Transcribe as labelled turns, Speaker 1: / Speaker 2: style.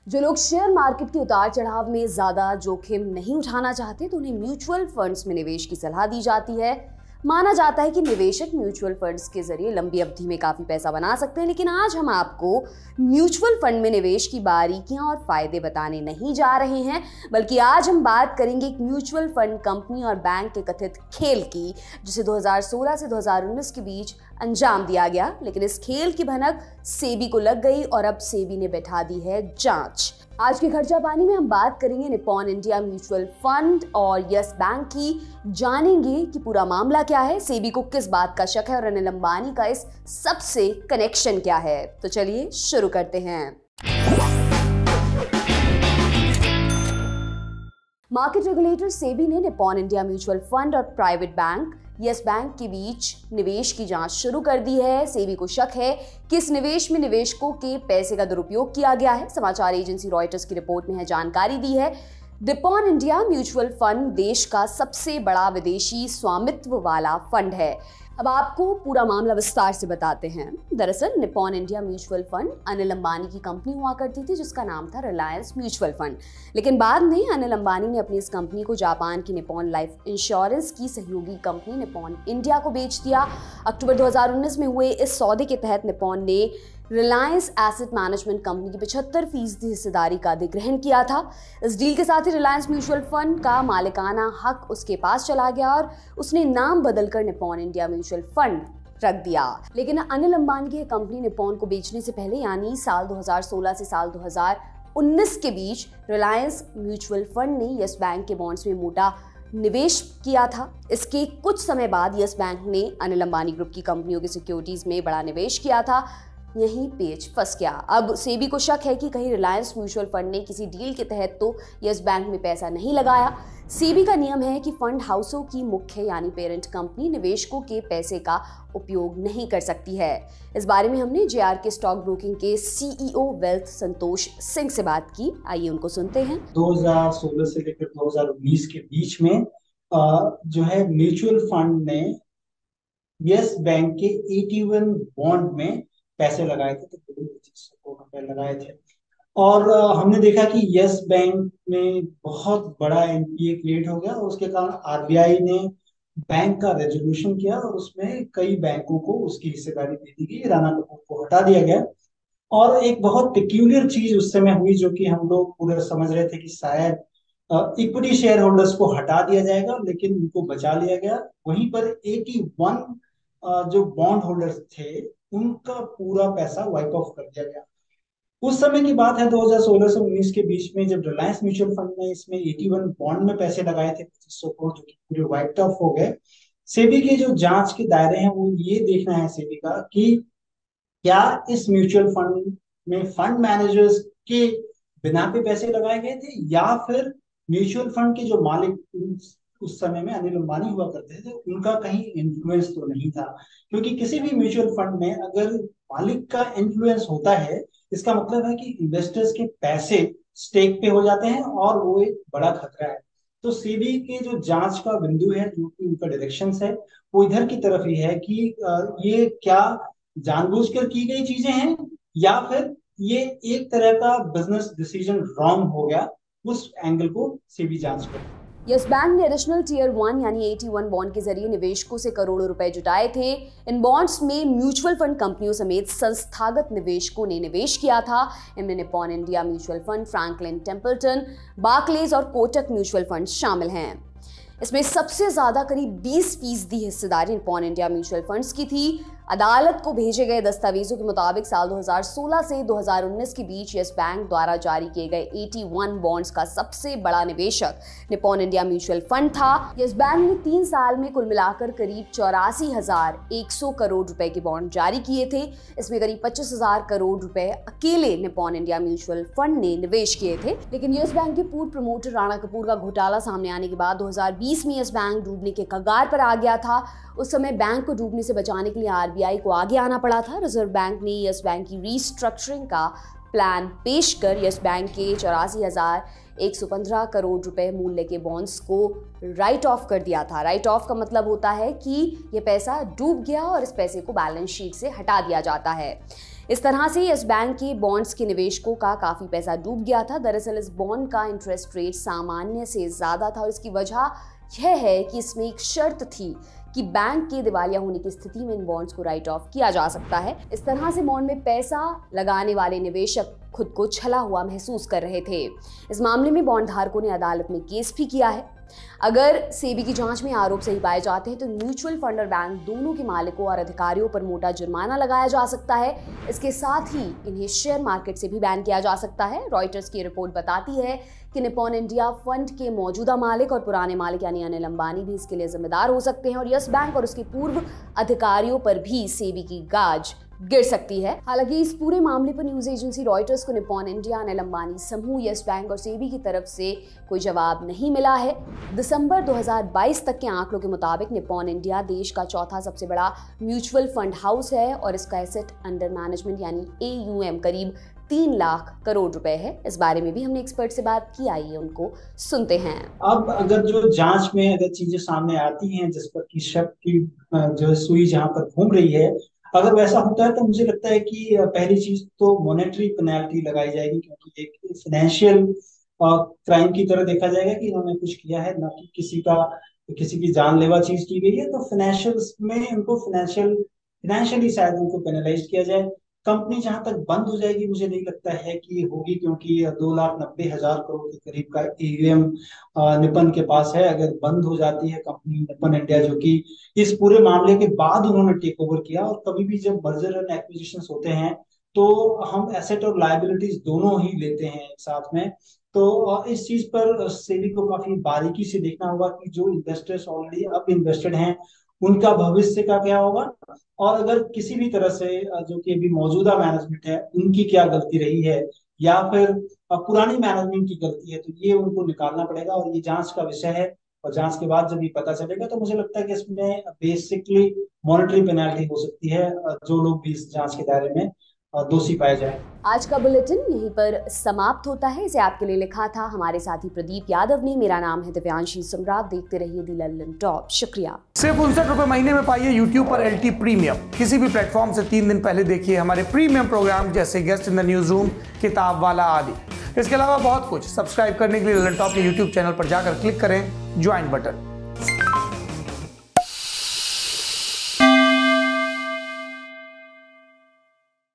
Speaker 1: जो लोग share market के उतार चढ़ाव में ज्यादा जोखिम नहीं उठाना चाहते तो उन्हें म्यूचुअल फंड्स में निवेश की सलाह दी जाती है। माना जाता है कि निवेशक म्यूचुअल फंड्स के जरिए लंबी अवधि में काफी पैसा बना सकते हैं, लेकिन आज हम आपको म्यूचुअल फंड में निवेश की बारीकियां और फायदे बताने नहीं जा रहे हैं, बल्कि आज हम बात करेंगे एक म्यूचुअल फंड कंपनी और बैंक के कथित खेल की, जिसे 2016 से 2019 के बीच अंजाम दिया गया। लेकिन इस खेल की भनक सेबी को लग गई और अब सेबी ने बैठा दी है जांच। आज के खर्चा पानी में हम बात करेंगे निप्पॉन इंडिया म्यूचुअल फंड और यस बैंक की। जानेंगे कि पूरा मामला क्या है, सेबी को किस बात का शक है और अनिल अंबानी का इस सबसे कनेक्शन क्या है। तो चलिए शुरू करते हैं। मार्केट रेगुलेटर सेबी ने निप्पॉन इंडिया म्यूचुअल फंड और प्राइवेट बैंक यस बैंक के बीच निवेश की जांच शुरू कर दी है। सेबी को शक है कि इस निवेश में निवेशकों के पैसे का दुरुपयोग किया गया है। समाचार एजेंसी रॉयटर्स की रिपोर्ट में जानकारी दी है। निप्पॉन इंडिया म्यूचुअल फंड देश का सबसे बड़ा विदेशी स्वामित्व वाला फंड है। अब आपको पूरा मामला विस्तार से बताते हैं। दरअसल Nippon India mutual fund Anil Ambani की कंपनी हुआ करती थी, जिसका नाम था रिलायंस म्यूचुअल फंड। लेकिन बाद में अनिल अंबानी ने अपनी इस कंपनी को जापान की निप्पॉन लाइफ इंश्योरेंस की सहयोगी कंपनी निप्पॉन इंडिया को बेच दिया। अक्टूबर 2019 में हुए इस सौदे के तहत निप्पॉन ने रिलायंस एसेट मैनेजमेंट कंपनी की 75% हिस्सेदारी का अधिग्रहण किया था। इस डील के साथ ही रिलायंस म्यूचुअल फंड का मालिकाना हक उसके पास चला गया और उसने नाम बदलकर निप्पॉन इंडिया म्यूचुअल फंड रख दिया। लेकिन अनिल अंबानी की कंपनी निप्पॉन को बेचने से पहले यानी साल 2016 से साल 2019 के बीच रिलायंस म्यूचुअल फंड ने यस बैंक के बॉन्ड्स में मोटा निवेश किया था। इसके कुछ समय बाद यस बैंक ने अनिल अंबानी ग्रुप की कंपनियों की सिक्योरिटीज में बड़ा निवेश किया था। यही पेच फंस गया। अब सेबी को शक है कि कहीं रिलायंस म्यूचुअल फंड ने किसी डील के तहत तो यस बैंक में पैसा नहीं लगाया। सेबी का नियम है कि फंड हाउसों की मुख्य यानी पेरेंट कंपनी निवेशकों के पैसे का उपयोग नहीं कर सकती है। इस बारे में हमने जेआरके स्टॉक ब्रोकिंग के सीईओ वेल्थ संतोष सिंह से बात की। आइए उनको सुनते हैं।
Speaker 2: 2016 से लेकर 2019 के बीच में जो है म्यूचुअल फंड ने यस बैंक के 81 बॉन्ड में पैसे लगाए थे, तो 25 करोड़ रुपए लगाए थे। और हमने देखा कि यस बैंक में बहुत बड़ा एनपीए क्रिएट हो गया और उसके कारण आरबीआई ने बैंक का रेजोल्यूशन किया और उसमें कई बैंकों को उसकी हिस्सेदारी दे दी गई, राणा कपूर को हटा दिया गया। और एक बहुत पिक्यूलियर चीज उस समय हुई, जो कि हम लोग पूरा समझ रहे थे कि शायद इक्विटी शेयर होल्डर्स को हटा दिया जाएगा, लेकिन उनको बचा लिया गया। वहीं पर 81 जो बॉन्ड होल्डर्स थे उनका पूरा पैसा वाइप ऑफ कर दिया गया। उस समय की बात है 2016 से 19 के बीच में, जब रिलायंस म्यूचुअल फंड ने इसमें 81 बॉन्ड में पैसे लगाए थे 2500 करोड़, जो कि पूरे वाइप ऑफ हो गए। सेबी के जो जांच के दायरे हैं वो ये देखना है सेबी का कि क्या इस म्यूचुअल फंड में फंड मैनेजर्स के बिना पे पैसे लगाए गए थे, या फिर म्यूचुअल फंड के जो मालिक उस समय में अनिल अंबानी हुआ करते थे उनका कहीं इन्फ्लुएंस तो नहीं था। क्योंकि किसी भी म्यूचुअल फंड में अगर मालिक का इन्फ्लुएंस होता है, इसका मतलब है कि इन्वेस्टर्स के पैसे स्टेक पे हो जाते हैं और वो एक बड़ा खतरा है। तो सेबी के जो जांच का बिंदु है, जो कि उनका डायरेक्शन है, वो इधर की तरफ ही है कि ये क्या जानबूझकर की गई चीजें हैं या फिर ये एक तरह का बिजनेस डिसीजन रॉन्ग हो गया। उस एंगल को सेबी जांच कर।
Speaker 1: यस बैंक ने एडिशनल टियर 1 यानी 81 बॉन्ड के जरिए निवेशकों से करोड़ों रुपए जुटाए थे। इन बॉन्ड्स में म्यूचुअल फंड कंपनियों समेत संस्थागत निवेशकों ने निवेश किया था। इनमें Nippon India mutual fund, Franklin Templeton, Barclays और कोटक म्यूचुअल फंड शामिल हैं। इसमें सबसे ज्यादा करीब 20% हिस्सेदारी निप्पॉन इंडिया म्यूचुअल फंड्स की थी। अदालत को भेजे गए दस्तावेजों के मुताबिक साल 2016 से 2019 के बीच यस बैंक द्वारा जारी किए गए 81 बॉन्ड्स का सबसे बड़ा निवेशक निप्पॉन इंडिया म्यूचुअल फंड था। यस बैंक ने 3 साल में कुल मिलाकर करीब 84,100 करोड़ रुपए के बॉन्ड जारी किए थे। इसमें करीब 25,000 करोड़ रुपए अकेले निप्पॉन इंडिया म्यूचुअल फंड ने निवेश किए थे। लेकिन यस बैंक के पूर्व प्रमोटर राणा कपूर का घोटाला सामने आने के बाद 2020 में यस बैंक डूबने के कगार पर आ गया था। उस समय बैंक को डूबने से बचाने के लिए आरबीआई को आगे आना पड़ा था। रिजर्व बैंक ने यस बैंक की रीस्ट्रक्चरिंग का प्लान पेश कर यस बैंक के 84,115 करोड़ रुपए मूल्य के बॉन्ड्स को राइट ऑफ कर दिया था। राइट ऑफ का मतलब होता है कि यह पैसा डूब गया और इस पैसे को बैलेंस शीट से हटा दिया जाता है। इस तरह से यस बैंक के बॉन्ड्स के निवेशकों का काफी पैसा डूब गया था। दरअसल इस बॉन्ड का इंटरेस्ट रेट सामान्य से ज्यादा था और इसकी वजह यह है कि इसमें एक शर्त थी कि बैंक के दिवालिया होने की स्थिति में इन बॉन्ड्स को राइट ऑफ किया जा सकता है। इस तरह से बॉन्ड में पैसा लगाने वाले निवेशक खुद को छला हुआ महसूस कर रहे थे। इस मामले में बॉन्ड धारकों ने अदालत में केस भी किया है। अगर सेबी की जांच में आरोप सही पाए जाते हैं तो म्यूचुअल फंड और बैंक दोनों के मालिकों और अधिकारियों पर मोटा जुर्माना लगाया जा सकता है। इसके साथ ही इन्हें शेयर मार्केट से भी बैन किया जा सकता है। रॉयटर्स की रिपोर्ट बताती है कि निपॉन इंडिया फंड के मौजूदा मालिक और पुराने मालिक यानी अनिल अंबानी भी इसके लिए जिम्मेदार हो सकते हैं और यस बैंक और उसके पूर्व अधिकारियों पर भी सेबी की गाज गिर सकती है। हालांकि इस पूरे मामले पर न्यूज एजेंसी रॉयटर्स को निपॉन इंडिया, अनिल अंबानी समूह, यस बैंक और सेबी की तरफ से कोई जवाब नहीं मिला है। दिसंबर 2022 तक के आंकड़ों के मुताबिक निपॉन इंडिया देश का चौथा सबसे बड़ा म्यूचुअल फंड हाउस है और इसका एसेट अंडर मैनेजमेंट यानी AUM करीब 3 लाख करोड़ रुपए है। इस बारे में भी हमने एक्सपर्ट से बात की, आइए उनको सुनते हैं।
Speaker 2: अब अगर जो जांच में अगर चीजें सामने आती हैं जिस पर की शक की जो सुई जहां पर घूम रही है, अगर वैसा होता है तो मुझे लगता है कि पहली चीज तो मॉनेटरी पेनल्टी लगाई जाएगी, क्योंकि एक फाइनेंशियल क्राइम की तरह देखा जाएगा कि इन्होंने कुछ किया है, ना कि किसी की जानलेवा चीज की गई है। तो फाइनेंशियल में उनको फाइनेंशियली शायद उनको पेनलाइज किया जाए। कंपनी जहां तक बंद हो जाएगी मुझे नहीं लगता है कि होगी, क्योंकि 2,90,000 करोड़ के करीब का AUM निपन के पास है। अगर बंद हो जाती है कंपनी निपन इंडिया, जो कि इस पूरे मामले के बाद उन्होंने टेक ओवर किया, और कभी भी जब मर्जर एंड एक्विजिशंस होते हैं तो हम एसेट और लायबिलिटीज दोनों ही लेते हैं एक साथ में। तो इस चीज पर सेबी को काफी बारीकी से देखना होगा कि जो इन्वेस्टर्स ऑलरेडी अब इन्वेस्टेड हैं उनका भविष्य का क्या होगा, और अगर किसी भी तरह से जो कि अभी मौजूदा मैनेजमेंट है उनकी क्या गलती रही है या फिर पुरानी मैनेजमेंट की गलती है, तो ये उनको निकालना पड़ेगा और ये जांच का विषय है। और जांच के बाद जब ये पता चलेगा तो मुझे लगता है कि इसमें बेसिकली मॉनेटरी पेनल्टी हो सकती है जो लोग भी इस जांच के दायरे में दोषी पाए जाए।
Speaker 1: आज का बुलेटिन यहीं पर समाप्त होता है। इसे आपके लिए लिखा था हमारे साथी प्रदीप यादव ने। मेरा नाम है दिव्यांशी सम्राट। देखते रहिए दी लल्लन टॉप। शुक्रिया।
Speaker 3: सिर्फ 59 रुपए महीने में पाइए YouTube पर LT प्रीमियम। किसी भी प्लेटफॉर्म से 3 दिन पहले देखिए हमारे प्रीमियम प्रोग्राम जैसे guest in the news room, किताब वाला आदि। इसके अलावा बहुत कुछ। सब्सक्राइब करने के लिए लल्लन टॉप के YouTube चैनल पर जाकर क्लिक करें ज्वाइन बटन।